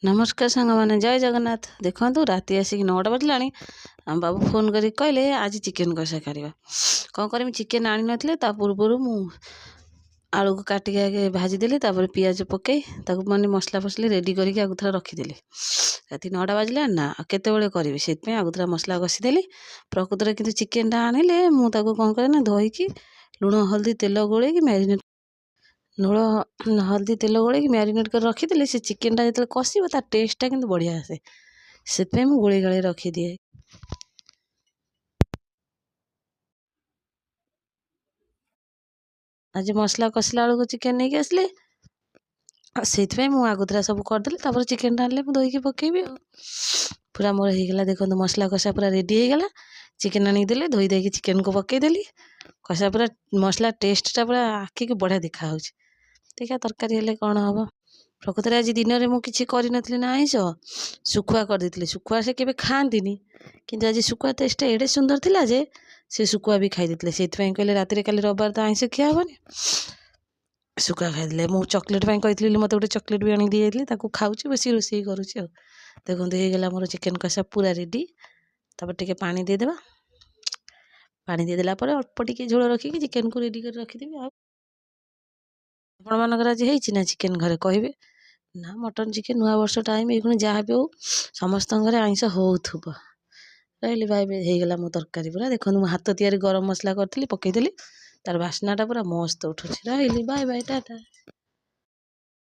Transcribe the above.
नमस्कार सांग मैंने जय जगन्नाथ। देखु राति आसिक 9टा बजलानी आम बाबू फोन कर कहले आज चिकेन कषा करवा कौन करमी चिकेन आनी नथिले ता पूर्व मु आलू को काटिक आगे भाजीदेली पियाज पकई माने मसला फसला रेडी करके आगुथरा रखीदेली। राति 9टा बाजिला ना केतेबेले करी से आगुथरा मसला कषिदेली। प्रकृत किंतु चिकेनटा आनिले मुझे कौन करे ना धोईकी लुण हल्दी तेल गोले मैरिनेट लुण हल्दी तेल गोले मैरिनेट कर रखीदेली। से चिकेनटा जो कषिब तार टेस्टा किंतु बढ़िया आसे से गोले गाले रखीदिए। आज मसला कषिला बेलू चिकेन नहीं आसले से आगुतरा सब करदेली। चिकेन आनले धोईकी पकेबी पूरा मोर होगला। देखो मसला कषा पूरा रेडी होगला। चिकेन आनिदेले धोई देकी चिकेन को पकईदेली। कषा पूरा मसला टेस्टा पूरा आखि की बढ़िया देखा देखा तरकारी हेले कौन हम। प्रकृत आज दिन में मुझे करी ना आईस शुखुआ करदे। शुखुआ से केवे खाती किंतु आज शुखुआ टेस्ट एडे सुंदर थिला जे से शुखुआ भी खाईदे। से कहले राति काली रविवार तो आईस खिया हेनी शुखुआ खाईदे। मुझे चॉकलेट कही मत गोटे चॉकलेट भी आनी दी खाऊँ बस रोषे करुँच। देखो होगा मोर चिकेन कषा पूरा रेडी। टे पानी देदेबा पानी देदेला अल्प टे झोल रखिकी चिकेन को रेडी कर रखीदेवी। आपण मानकर आज होईची ना चिकेन घरे कहबे ना मटन चिकेन नुआ वर्ष टाइम ये जहाँ भी हो समस्त घरे आईस होथुब। रही भाई होगला मो तरकारी पूरा। देखो मु हाथ तैयारी गरम मसला करी पकईदेली तार बास्नाटा पूरा मस्त उठुची। रही बाय बाय टाटा।